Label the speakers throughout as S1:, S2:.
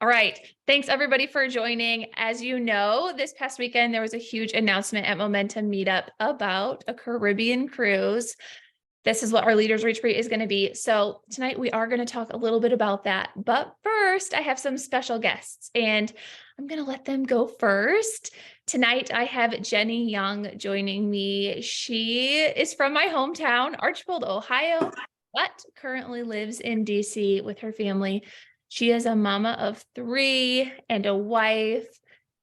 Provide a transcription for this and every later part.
S1: All right. Thanks everybody for joining. As you know, this past weekend, there was a huge announcement at Momentum Meetup about a Caribbean cruise. This is what our Leaders Retreat is going to be. So tonight we are going to talk a little bit about that. But first, I have some special guests and I'm going to let them go first. Tonight, I have Jenny Young joining me. She is from my hometown, Archbold, Ohio, but currently lives in DC with her family. She is a mama of 3 and a wife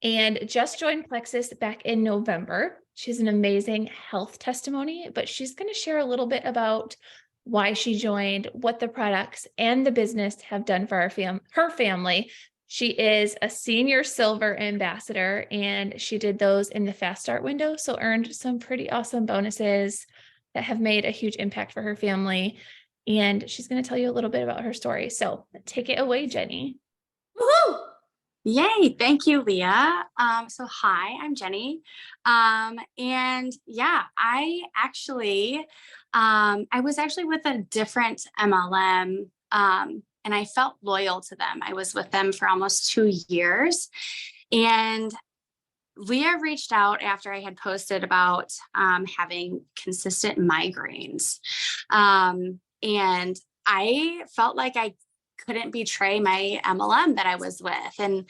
S1: and just joined Plexus back in November. She's an amazing health testimony, but she's going to share a little bit about why she joined, what the products and the business have done for her family. She is a senior silver ambassador, and she did those in the fast start window, so earned some pretty awesome bonuses that have made a huge impact for her family. And she's going to tell you a little bit about her story. So take it away, Jenny.
S2: Woohoo! Yay. Thank you, Leah. So hi, I'm Jenny. And yeah, I was actually with a different MLM, and I felt loyal to them. I was with them for almost 2 years, and Leah reached out after I had posted about having consistent migraines. And I felt like I couldn't betray my MLM that I was with. And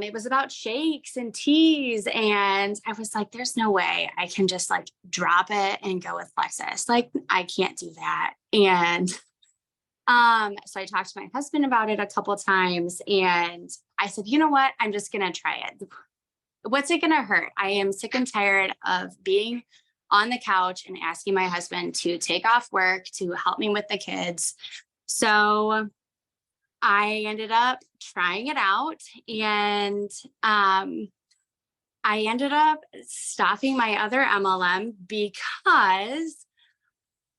S2: it was about shakes and teas. And I was like, there's no way I can just like drop it and go with Plexus. Like, I can't do that. And so I talked to my husband about it a couple of times and I said, you know what? I'm just going to try it. What's it going to hurt? I am sick and tired of being on the couch and asking my husband to take off work to help me with the kids. So I ended up trying it out, and I ended up stopping my other MLM because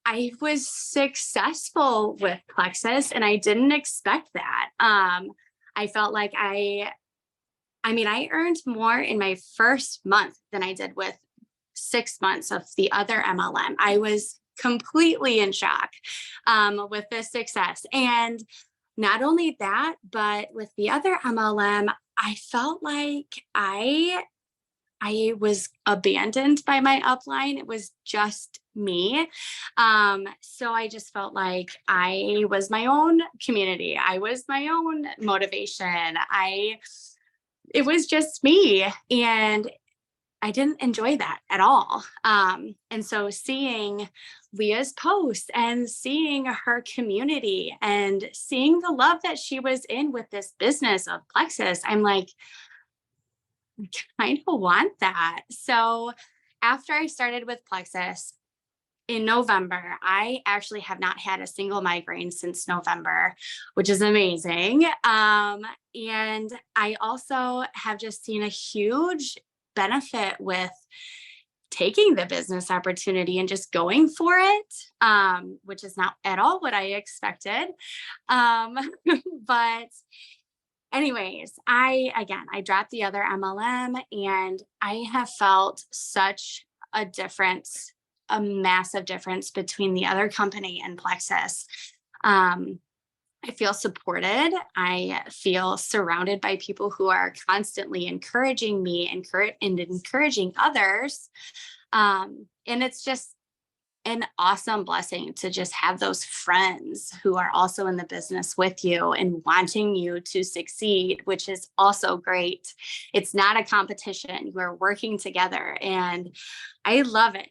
S2: I was successful with Plexus and I didn't expect that. I felt like I earned more in my first month than I did with 6 months of the other MLM. I was completely in shock with this success. And not only that, but with the other MLM, I felt like I was abandoned by my upline. It was just me. So I just felt like I was my own community. I was my own motivation. It was just me. And I didn't enjoy that at all. And so seeing Leah's posts and seeing her community and seeing the love that she was in with this business of Plexus, I'm like, I kind of want that. So after I started with Plexus in November, I actually have not had a single migraine since November, which is amazing. And I also have just seen a huge benefit with taking the business opportunity and just going for it, which is not at all what I expected. But anyways, I dropped the other MLM and I have felt such a difference, a massive difference between the other company and Plexus. I feel supported. I feel surrounded by people who are constantly encouraging me and encouraging others. And it's just an awesome blessing to just have those friends who are also in the business with you and wanting you to succeed, which is also great. It's not a competition. We're working together and I love it.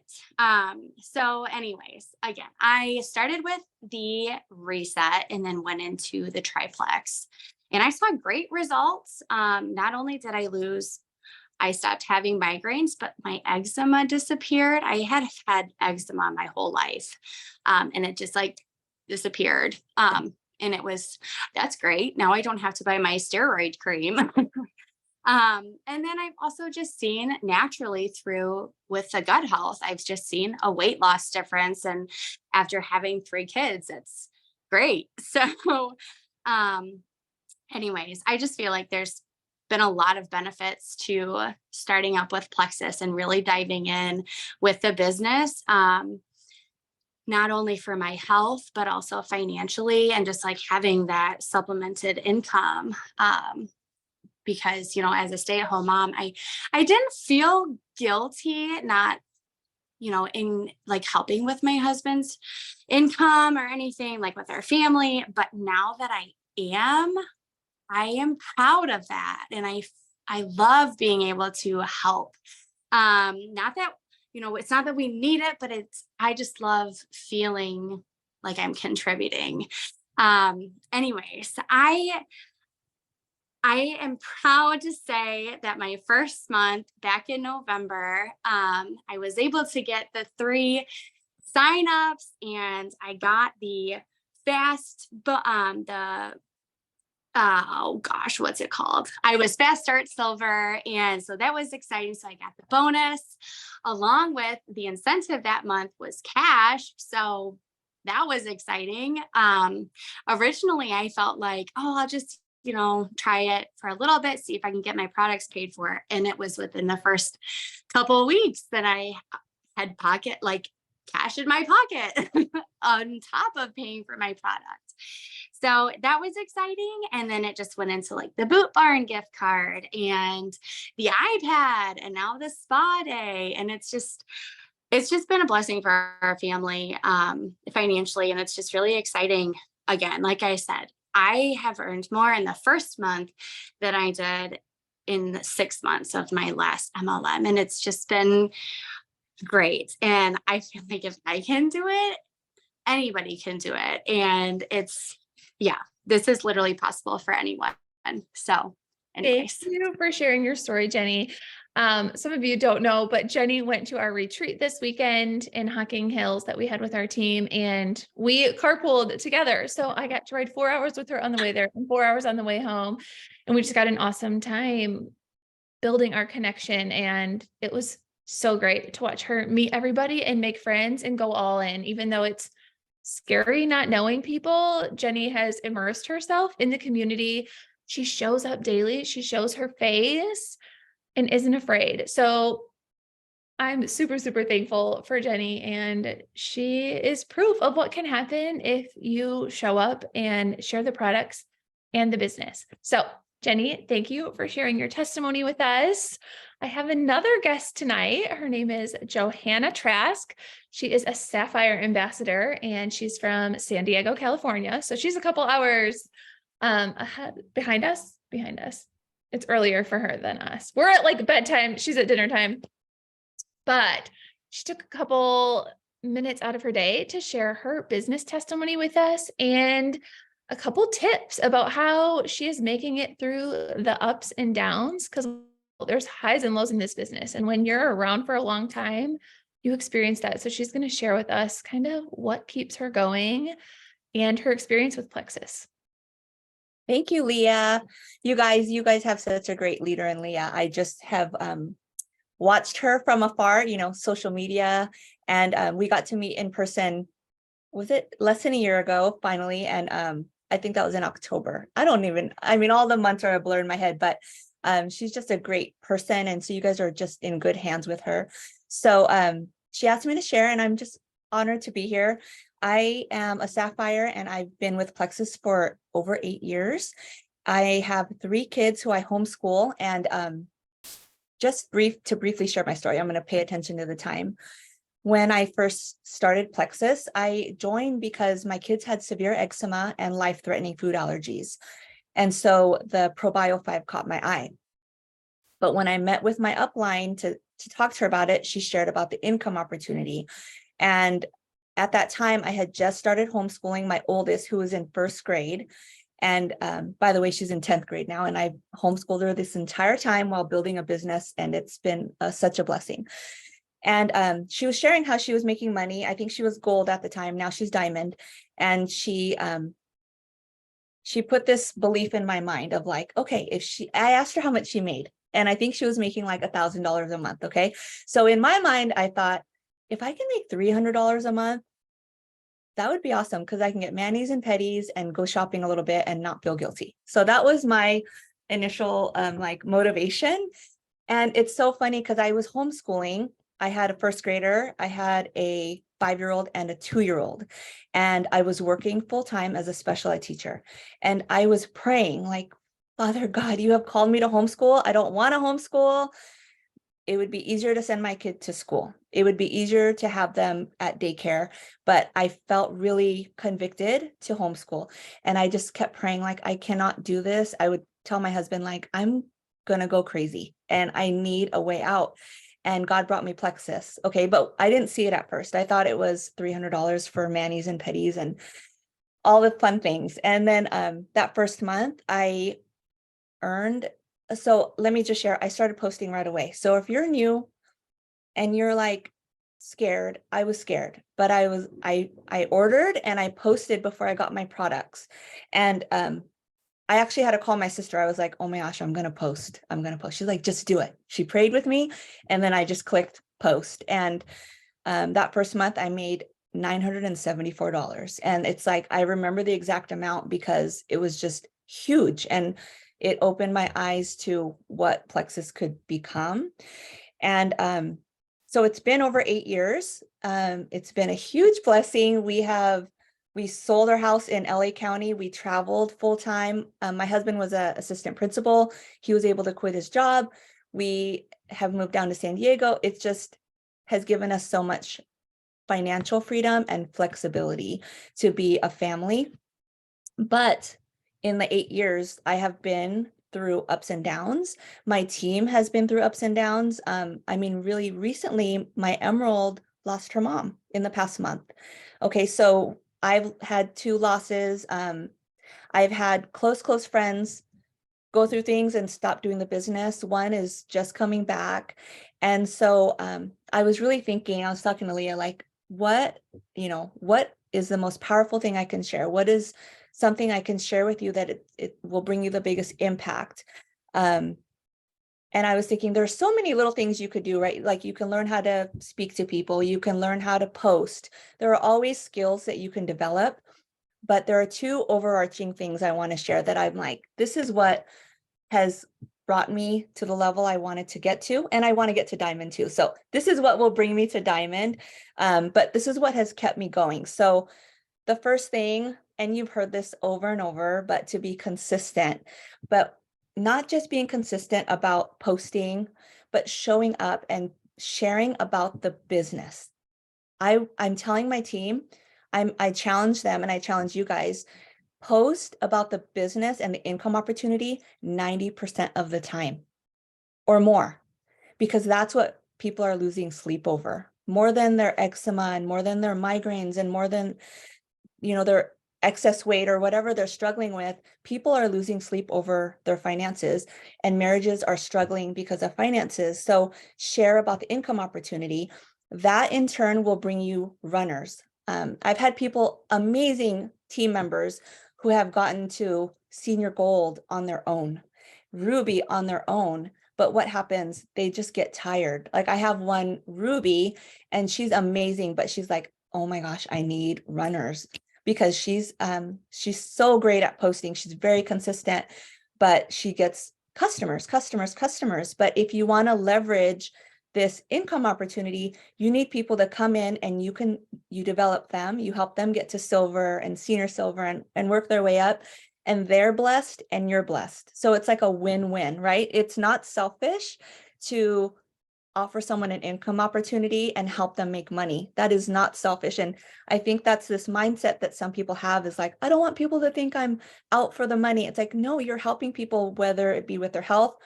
S2: So anyways, again, I started with the reset and then went into the triplex and I saw great results. Not only did I stopped having migraines, but my eczema disappeared. I had had eczema my whole life, and it just like disappeared. And that's great. Now I don't have to buy my steroid cream. And then I've also just seen naturally with the gut health, I've just seen a weight loss difference. And after having 3 kids, it's great. So, anyways, I just feel like there's been a lot of benefits to starting up with Plexus and really diving in with the business. not only for my health, but also financially, and just like having that supplemented income. Because, you know, as a stay-at-home mom, I didn't feel guilty not, you know, in like helping with my husband's income or anything like with our family. But now that I am proud of that. And I love being able to help. Not that, you know, it's not that we need it, but I just love feeling like I'm contributing. Anyways, I am proud to say that my first month back in November, I was able to get the 3 signups, and I got the fast, but the oh gosh, what's it called? I was fast start silver. And so that was exciting. So I got the bonus along with the incentive that month was cash. So that was exciting. Originally I felt like, oh, I'll just, you know, try it for a little bit, see if I can get my products paid for. And it was within the first couple of weeks that I had cash in my pocket on top of paying for my product. So that was exciting. And then it just went into like the Boot Barn gift card and the iPad and now the spa day. And it's just been a blessing for our family financially. And it's just really exciting. Again, like I said, I have earned more in the first month than I did in the 6 months of my last MLM. And it's just been great. And I feel like if I can do it, anybody can do it. And this is literally possible for anyone. So anyways.
S1: Thank you for sharing your story, Jenny. Some of you don't know, but Jenny went to our retreat this weekend in Hocking Hills that we had with our team, and we carpooled together. So I got to ride 4 hours with her on the way there and 4 hours on the way home. And we just got an awesome time building our connection. And it was so great to watch her meet everybody and make friends and go all in, even though it's scary not knowing people. Jenny has immersed herself in the community. She shows up daily. She shows her face and isn't afraid. So I'm super, super thankful for Jenny. And she is proof of what can happen if you show up and share the products and the business. So Jenny, thank you for sharing your testimony with us. I have another guest tonight. Her name is Johanna Trask. She is a Sapphire ambassador and she's from San Diego, California. So she's a couple hours behind us. It's earlier for her than us. We're at like bedtime. She's at dinner time. But she took a couple minutes out of her day to share her business testimony with us and a couple tips about how she is making it through the ups and downs, because there's highs and lows in this business. And when you're around for a long time, you experience that. So she's going to share with us kind of what keeps her going and her experience with Plexus.
S3: Thank you, Leah. You guys have such a great leader in Leah. I just have watched her from afar, you know, social media, and we got to meet in person. Was it less than a year ago, finally? And I think that was in October. All the months are a blur in my head, but she's just a great person. And so you guys are just in good hands with her. So she asked me to share, and I'm just honored to be here. I am a Sapphire and I've been with Plexus for over 8 years. I have 3 kids who I homeschool, and just briefly share my story. I'm going to pay attention to the time. When I first started Plexus, I joined because my kids had severe eczema and life-threatening food allergies. And so the ProBio 5 caught my eye. But when I met with my upline to talk to her about it, she shared about the income opportunity. And at that time, I had just started homeschooling my oldest, who was in 1st grade. And by the way, she's in 10th grade now. And I've homeschooled her this entire time while building a business. And it's been such a blessing. And she was sharing how she was making money. I think she was gold at the time. Now she's diamond. And she put this belief in my mind of like, okay, I asked her how much she made. And I think she was making like $1,000 a month. Okay. So in my mind, I thought, if I can make $300 a month, that would be awesome, because I can get manis and petties and go shopping a little bit and not feel guilty. So that was my initial motivation. And it's so funny because I was homeschooling. I had a 1st grader, I had a 5-year-old and a 2-year-old. And I was working full-time as a special ed teacher. And I was praying like, Father God, you have called me to homeschool. I don't want to homeschool. It would be easier to send my kid to school. It would be easier to have them at daycare, but I felt really convicted to homeschool. And I just kept praying, like, I cannot do this. I would tell my husband, like, I'm going to go crazy and I need a way out. And God brought me Plexus. Okay. But I didn't see it at first. I thought it was $300 for manis and petties and all the fun things. And then that first month I earned. So let me just share, I started posting right away. So if you're new and you're like scared, I was scared, but I ordered and I posted before I got my products. And I actually had to call my sister. I was like, oh my gosh, I'm going to post. She's like, just do it. She prayed with me. And then I just clicked post. And that first month I made $974. And it's like, I remember the exact amount because it was just huge. And it opened my eyes to what Plexus could become. And so it's been over 8 years. It's been a huge blessing. We sold our house in LA County. We traveled full time. My husband was an assistant principal. He was able to quit his job. We have moved down to San Diego. It just has given us so much financial freedom and flexibility to be a family. But in the 8 years, I have been through ups and downs. My team has been through ups and downs. I mean, really recently, my Emerald lost her mom in the past month. Okay, so I've had 2 losses. I've had close friends go through things and stop doing the business. One is just coming back. And so I was really thinking, I was talking to Leah, like, what is the most powerful thing I can share? What is something I can share with you that it will bring you the biggest impact? And I was thinking there's so many little things you could do, right? Like you can learn how to speak to people. You can learn how to post. There are always skills that you can develop, but there are 2 overarching things I want to share that I'm like, this is what has brought me to the level I wanted to get to, and I want to get to diamond too. So this is what will bring me to diamond. But this is what has kept me going. So the first thing, and you've heard this over and over, but to be consistent, but not just being consistent about posting, but showing up and sharing about the business. I'm telling my team, I challenge them and I challenge you guys, post about the business and the income opportunity 90% of the time or more, because that's what people are losing sleep over, more than their eczema and more than their migraines and more than, their excess weight or whatever they're struggling with. People are losing sleep over their finances, and marriages are struggling because of finances. So share about the income opportunity. That in turn will bring you runners. I've had people, amazing team members, who have gotten to senior gold on their own, Ruby on their own. But what happens? They just get tired. Like I have one, Ruby, and she's amazing, but she's like, oh my gosh, I need runners, because she's so great at posting. She's very consistent, but she gets customers. But if you want to leverage this income opportunity, you need people to come in and you develop them, you help them get to silver and senior silver and work their way up, and they're blessed and you're blessed. So it's like a win-win, right? It's not selfish to offer someone an income opportunity and help them make money. That is not selfish. And I think that's this mindset that some people have, is like, I don't want people to think I'm out for the money. It's like, no, you're helping people, whether it be with their health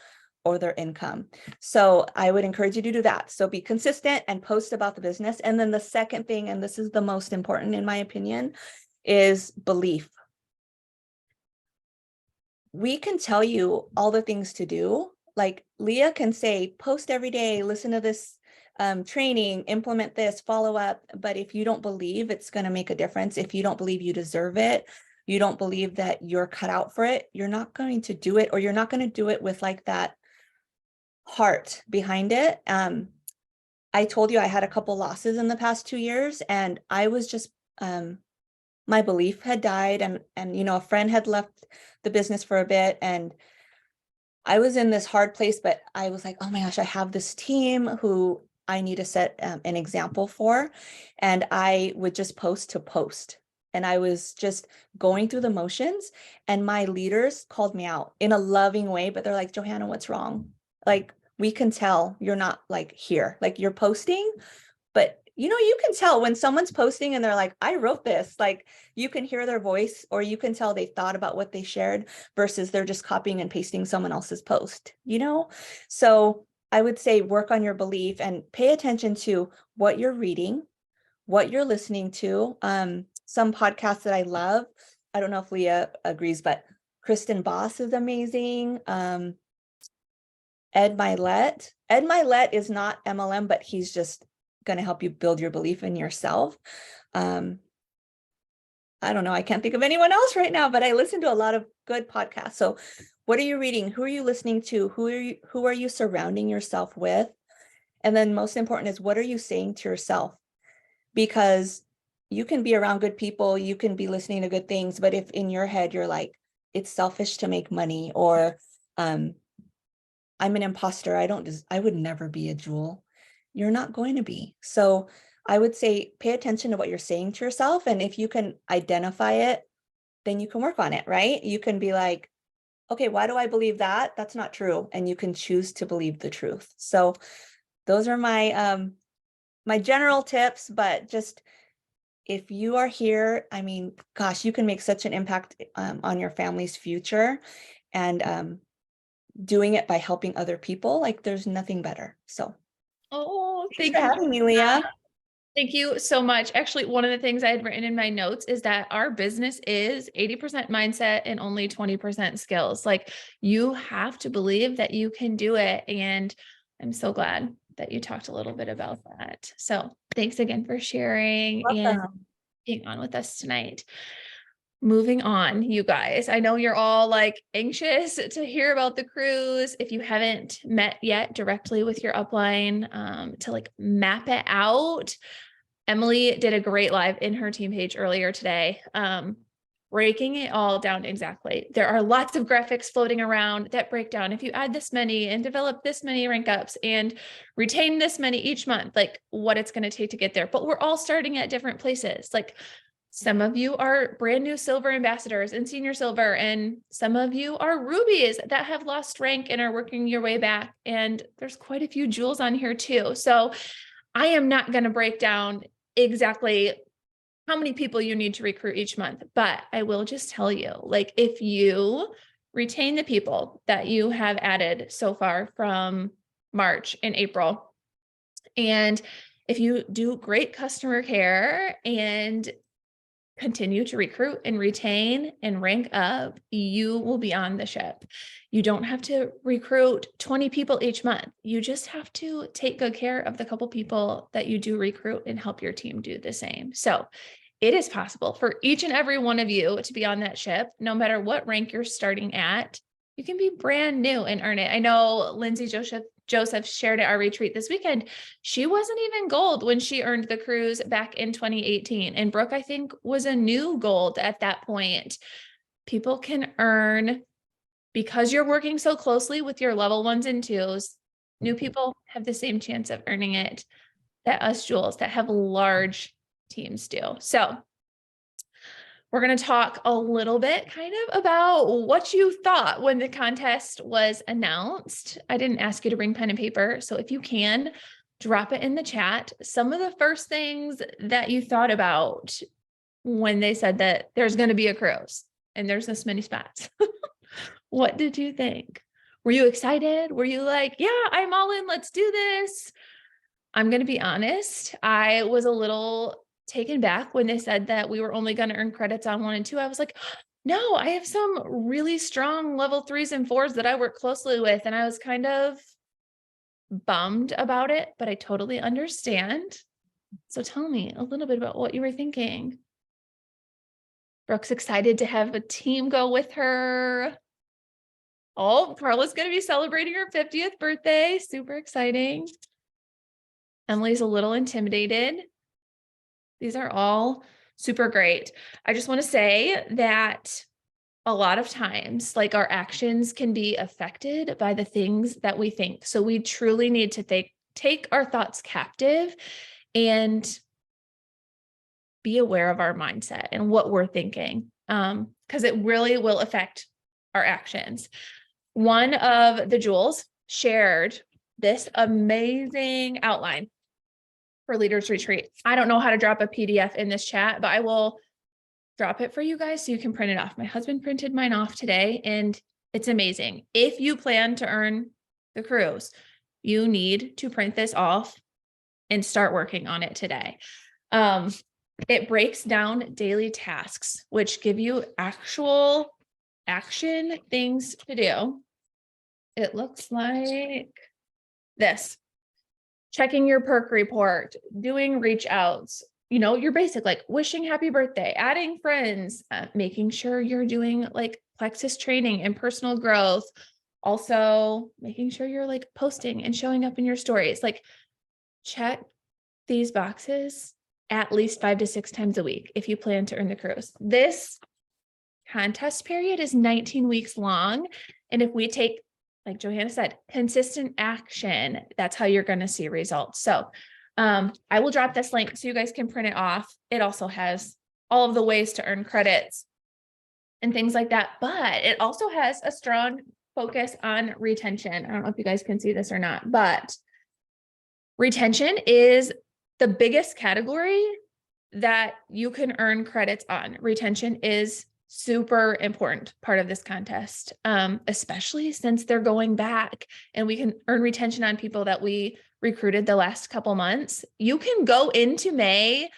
S3: or their income. So I would encourage you to do that. So be consistent and post about the business. And then the second thing, and this is the most important in my opinion, is belief. We can tell you all the things to do. Like Leah can say, post every day, listen to this training, implement this, follow up. But if you don't believe it's going to make a difference, if you don't believe you deserve it, you don't believe that you're cut out for it, you're not going to do it, or you're not going to do it with like that heart behind it. I told you I had a couple losses in the past 2 years, and I was just, my belief had died, and a friend had left the business for a bit, and I was in this hard place, but I was like, oh my gosh, I have this team who I need to set an example for. And I would just post to post. And I was just going through the motions, and my leaders called me out in a loving way, but they're like, Johanna, what's wrong? Like, we can tell you're not like here, like you're posting, but you can tell when someone's posting and they're like, I wrote this, like you can hear their voice, or you can tell they thought about what they shared versus they're just copying and pasting someone else's post, So I would say work on your belief and pay attention to what you're reading, what you're listening to. Some podcasts that I love, I don't know if Leah agrees, but Kristen Boss is amazing. Ed Milet is not MLM, but he's just going to help you build your belief in yourself. I don't know. I can't think of anyone else right now, but I listen to a lot of good podcasts. So what are you reading? Who are you listening to? Who are you surrounding yourself with? And then most important is, what are you saying to yourself? Because you can be around good people, you can be listening to good things, but if in your head you're like, it's selfish to make money, or I'm an imposter, I would never be a Jewel, you're not going to be. So I would say pay attention to what you're saying to yourself. And if you can identify it, then you can work on it, right? You can be like, okay, why do I believe that? That's not true. And you can choose to believe the truth. So those are my my general tips, but just if you are here, I mean, gosh, you can make such an impact on your family's future, and doing it by helping other people. Like, there's nothing better. So
S1: Oh,
S3: thanks for having me, Leah.
S1: Thank you so much. Actually, one of the things I had written in my notes is that our business is 80% mindset and only 20% skills. Like, you have to believe that you can do it. And I'm so glad that you talked a little bit about that. So thanks again for sharing and being on with us tonight. Moving on, you guys, I know you're all like anxious to hear about the cruise. If you haven't met yet directly with your upline to like map it out, Emily did a great live in her team page earlier today, breaking it all down exactly. There are lots of graphics floating around that break down. If you add this many and develop this many rank ups and retain this many each month, like what it's going to take to get there. But we're all starting at different places. Like, some of you are brand new silver ambassadors and senior silver, and some of you are rubies that have lost rank and are working your way back. And there's quite a few jewels on here too. So I am not going to break down exactly how many people you need to recruit each month, but I will just tell you, like, if you retain the people that you have added so far from March and April, and if you do great customer care and continue to recruit and retain and rank up, you will be on the ship. You don't have to recruit 20 people each month. You just have to take good care of the couple people that you do recruit and help your team do the same. So it is possible for each and every one of you to be on that ship, no matter what rank you're starting at. You can be brand new and earn it. I know Lindsay Joseph shared at our retreat this weekend. She wasn't even gold when she earned the cruise back in 2018. And Brooke, I think, was a new gold at that point. People can earn, because you're working so closely with your level 1s and 2s, new people have the same chance of earning it that us jewels that have large teams do. So we're going to talk a little bit kind of about what you thought when the contest was announced. I didn't ask you to bring pen and paper, so if you can, drop it in the chat. Some of the first things that you thought about when they said that there's going to be a cruise and there's this many spots. What did you think? Were you excited? Were you like, yeah, I'm all in, let's do this? I'm going to be honest. I was a little taken back when they said that we were only going to earn credits on 1 and 2. I was like, no, I have some really strong level 3s and 4s that I work closely with. And I was kind of bummed about it, but I totally understand. So tell me a little bit about what you were thinking. Brooke's excited to have a team go with her. Oh, Carla's going to be celebrating her 50th birthday. Super exciting. Emily's a little intimidated. These are all super great. I just want to say that a lot of times, like, our actions can be affected by the things that we think. So we truly need to take our thoughts captive and be aware of our mindset and what we're thinking. Because it really will affect our actions. One of the Jules shared this amazing outline for Leaders Retreat. I don't know how to drop a PDF in this chat, but I will drop it for you guys so you can print it off. My husband printed mine off today and it's amazing. If you plan to earn the cruise, you need to print this off and start working on it today. It breaks down daily tasks, which give you actual action things to do. It looks like this: checking your perk report, doing reach outs, your basic, like wishing happy birthday, adding friends, making sure you're doing like plexus training and personal growth. Also making sure you're like posting and showing up in your stories. Like, check these boxes at least 5 to 6 times a week if you plan to earn the cruise. This contest period is 19 weeks long. And if we take, like Johanna said, consistent action, that's how you're going to see results. So I will drop this link so you guys can print it off. It also has all of the ways to earn credits and things like that, but it also has a strong focus on retention. I don't know if you guys can see this or not, but retention is the biggest category that you can earn credits on. Retention is super important part of this contest, especially since they're going back and we can earn retention on people that we recruited the last couple months. You can go into May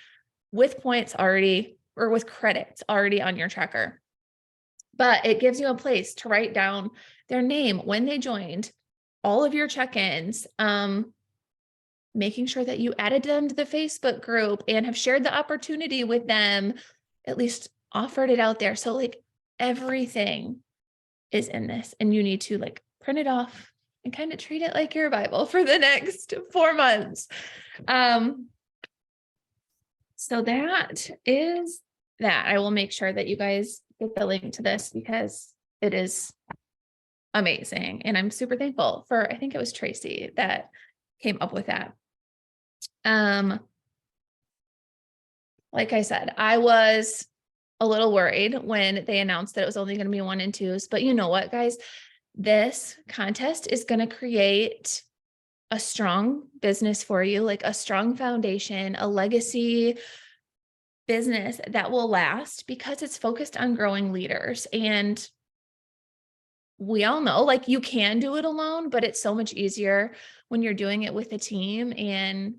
S1: with points already, or with credits already on your tracker, but it gives you a place to write down their name, when they joined, all of your check-ins, making sure that you added them to the Facebook group and have shared the opportunity with them, at least offered it out there. So like everything is in this, and you need to like print it off and kind of treat it like your Bible for the next 4 months. So that is that. I will make sure that you guys get the link to this because it is amazing. And I'm super thankful for, I think it was Tracy that came up with that. Like I said, I was a little worried when they announced that it was only going to be 1 and 2s, but you know what, guys, this contest is going to create a strong business for you, like a strong foundation, a legacy business that will last because it's focused on growing leaders. And we all know, like, you can do it alone, but it's so much easier when you're doing it with a team and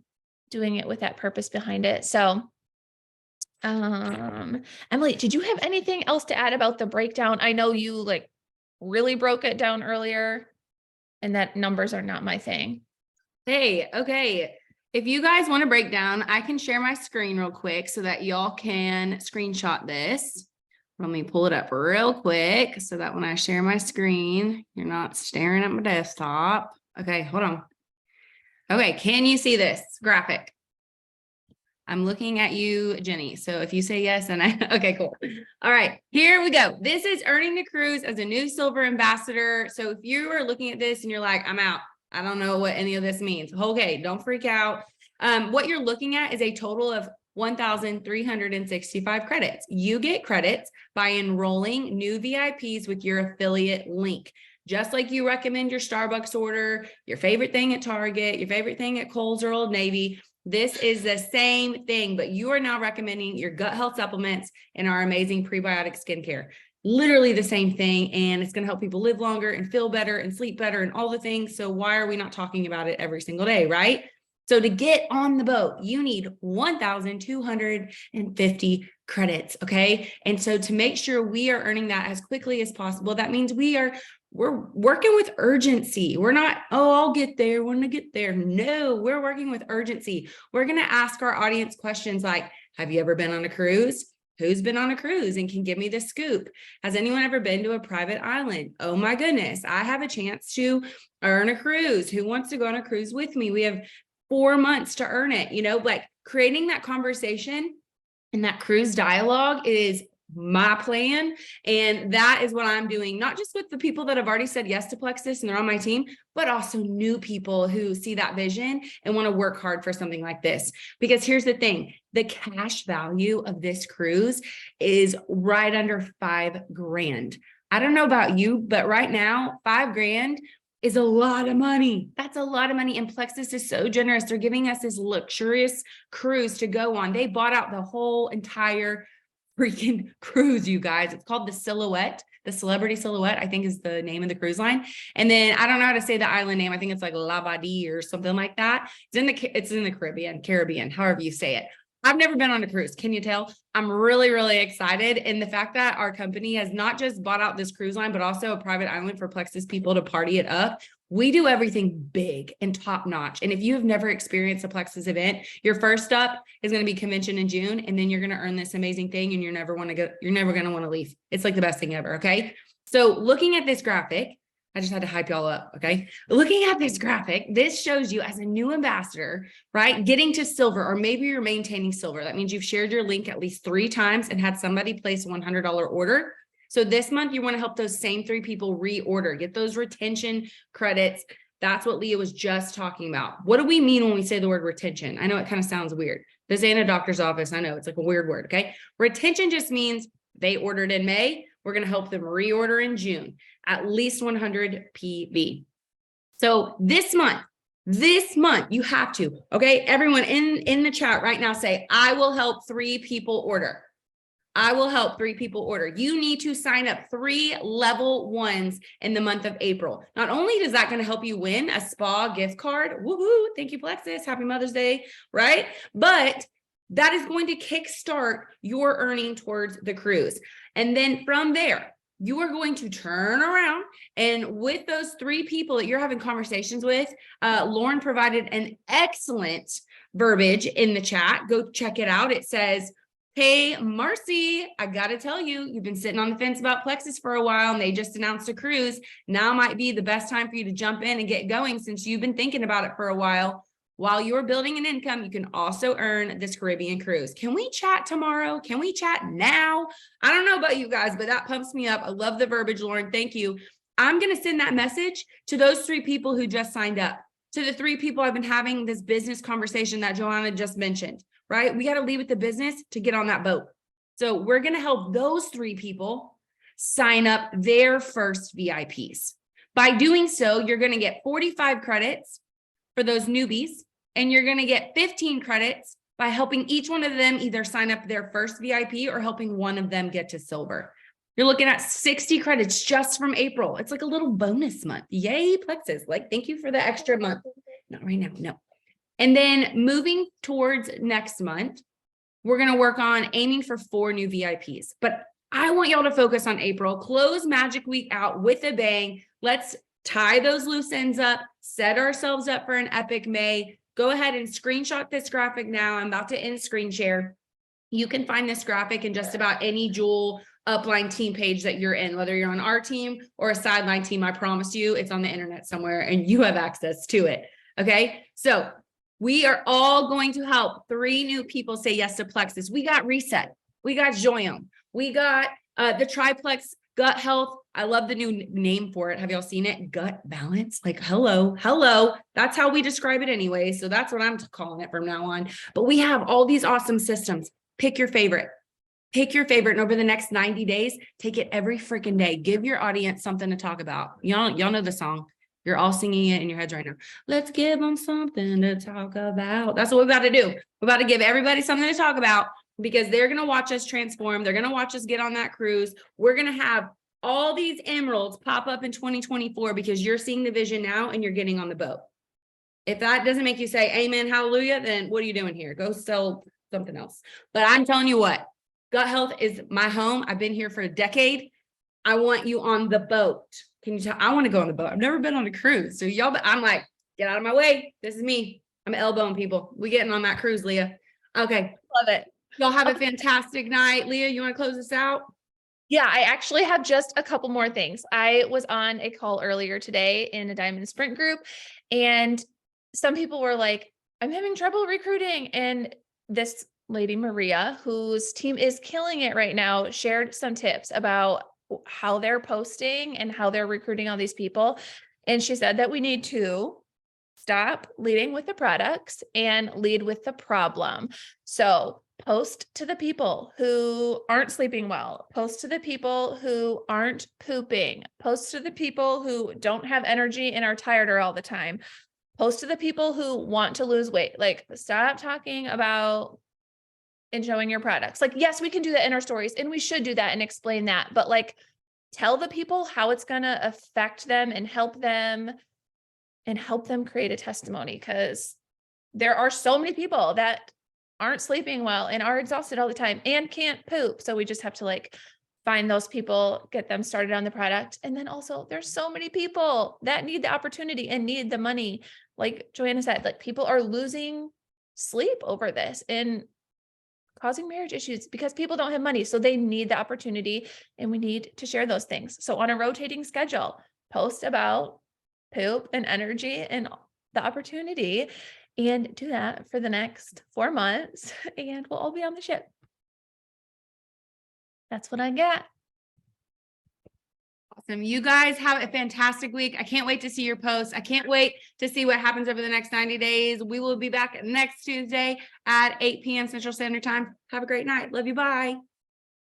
S1: doing it with that purpose behind it. So, Emily, did you have anything else to add about the breakdown? I know you like really broke it down earlier, and that numbers are not my thing.
S4: Hey, okay. If you guys want to break down, I can share my screen real quick so that y'all can screenshot this. Let me pull it up real quick so that when I share my screen, you're not staring at my desktop. Okay, hold on. Okay, can you see this graphic? I'm looking at you, Jenny. So if you say yes, and okay, cool. All right, here we go. This is earning the cruise as a new silver ambassador. So if you are looking at this and you're like, I'm out, I don't know what any of this means. Okay, don't freak out. What you're looking at is a total of 1,365 credits. You get credits by enrolling new VIPs with your affiliate link. Just like you recommend your Starbucks order, your favorite thing at Target, your favorite thing at Kohl's or Old Navy, this is the same thing, but you are now recommending your gut health supplements and our amazing prebiotic skincare. Literally the same thing, and it's going to help people live longer and feel better and sleep better and all the things. So why are we not talking about it every single day, right? So to get on the boat, you need 1,250 credits, okay? And so to make sure we are earning that as quickly as possible, that means we're working with urgency. We're not, oh, I'll get there when I get there. No, we're working with urgency. We're going to ask our audience questions like, have you ever been on a cruise? Who's been on a cruise and can give me the scoop? Has anyone ever been to a private island? Oh my goodness, I have a chance to earn a cruise. Who wants to go on a cruise with me? We have 4 months to earn it. Like creating that conversation and that cruise dialogue is my plan. And that is what I'm doing, not just with the people that have already said yes to Plexus and they're on my team, but also new people who see that vision and want to work hard for something like this. Because here's the thing, the cash value of this cruise is right under $5,000. I don't know about you, but right now, $5,000 is a lot of money. That's a lot of money. And Plexus is so generous. They're giving us this luxurious cruise to go on. They bought out the whole entire freaking cruise, you guys. It's called the Silhouette, the Celebrity Silhouette, I think is the name of the cruise line. And then I don't know how to say the island name. I think it's like Labadee or something like that. It's in the Caribbean, however you say it. I've never been on a cruise. Can you tell? I'm really, really excited. And the fact that our company has not just bought out this cruise line, but also a private island for Plexus people to party it up. We do everything big and top notch. And if you have never experienced a Plexus event, your first up is going to be convention in June. And then you're going to earn this amazing thing and you're never going to want to leave. It's like the best thing ever. Okay. So looking at this graphic, I just had to hype y'all up. Okay. Looking at this graphic, this shows you as a new ambassador, right? Getting to silver, or maybe you're maintaining silver. That means you've shared your link at least 3 times and had somebody place a $100 order. So this month you want to help those same 3 people reorder, get those retention credits. That's what Leah was just talking about. What do we mean when we say the word retention? I know it kind of sounds weird. This ain't a doctor's office. I know it's like a weird word. Okay. Retention just means they ordered in May. We're going to help them reorder in June, at least 100 PV. So this month you have to, okay, everyone in the chat right now say, I will help 3 people order. I will help 3 people order. You need to sign up 3 level 1s in the month of April. Not only is that going to help you win a spa gift card, woohoo, thank you, Plexus, happy Mother's Day, right? But that is going to kickstart your earning towards the cruise. And then from there, you are going to turn around, and with those 3 people that you're having conversations with, Lauren provided an excellent verbiage in the chat. Go check it out. It says, hey, Marcy, I got to tell you, you've been sitting on the fence about Plexus for a while and they just announced a cruise. Now might be the best time for you to jump in and get going since you've been thinking about it for a while. While you're building an income, you can also earn this Caribbean cruise. Can we chat tomorrow? Can we chat now? I don't know about you guys, but that pumps me up. I love the verbiage, Lauren. Thank you. I'm going to send that message to those 3 people who just signed up, to the 3 people I've been having this business conversation that Johanna just mentioned, right? We got to leave with the business to get on that boat. So we're going to help those 3 people sign up their first VIPs. By doing so, you're going to get 45 credits for those newbies, and you're going to get 15 credits by helping each one of them either sign up their first VIP or helping one of them get to silver. You're looking at 60 credits just from April. It's like a little bonus month. Yay, Plexus. Like, thank you for the extra month. Not right now, no. And then moving towards next month, we're going to work on aiming for 4 new VIPs. But I want y'all to focus on April, close Magic Week out with a bang. Let's tie those loose ends up, set ourselves up for an epic May. Go ahead and screenshot this graphic now. I'm about to end screen share. You can find this graphic in just about any Jewel upline team page that you're in, whether you're on our team or a sideline team. I promise you it's on the internet somewhere and you have access to it. Okay. So we are all going to help 3 new people say yes to Plexus. We got Reset. We got Joyum. We got the Triplex Gut Health. I love the new name for it. Have y'all seen it? Gut Balance. Like, hello. That's how we describe it anyway. So that's what I'm calling it from now on. But we have all these awesome systems. Pick your favorite. And over the next 90 days, take it every freaking day. Give your audience something to talk about. Y'all know the song. You're all singing it in your heads right now. Let's give them something to talk about. That's what we're about to do. We're about to give everybody something to talk about because they're going to watch us transform. They're going to watch us get on that cruise. We're going to have all these emeralds pop up in 2024 because you're seeing the vision now and you're getting on the boat. If that doesn't make you say amen, hallelujah, then what are you doing here? Go sell something else. But I'm telling you what, Gut Health is my home. I've been here for a decade. I want you on the boat. Can you tell? I want to go on the boat. I've never been on a cruise. So y'all, I'm like, get out of my way. This is me. I'm elbowing people. We getting on that cruise, Leah. Okay.
S1: Love it.
S4: Y'all have a fantastic night. Leah, you want to close this out?
S1: Yeah, I actually have just a couple more things. I was on a call earlier today in a Diamond Sprint group, and some people were like, I'm having trouble recruiting. And this Lady Maria, whose team is killing it right now, shared some tips about how they're posting and how they're recruiting all these people. And she said that we need to stop leading with the products and lead with the problem. So post to the people who aren't sleeping well, post to the people who aren't pooping, post to the people who don't have energy and are tired all the time, post to the people who want to lose weight. Like, stop talking about and showing your products. Like, yes, we can do that in our stories and we should do that and explain that, but like, tell the people how it's going to affect them and help them create a testimony. Because there are so many people that aren't sleeping well and are exhausted all the time and can't poop. So we just have to like find those people, get them started on the product. And then also there's so many people that need the opportunity and need the money. Like Johanna said, like, people are losing sleep over this and causing marriage issues because people don't have money. So they need the opportunity, and we need to share those things. So on a rotating schedule, post about poop and energy and the opportunity, and do that for the next 4 months, and we'll all be on the ship. That's what I got.
S4: Awesome. You guys have a fantastic week. I can't wait to see your posts. I can't wait to see what happens over the next 90 days. We will be back next Tuesday at 8 p.m. Central Standard Time. Have a great night. Love you. Bye.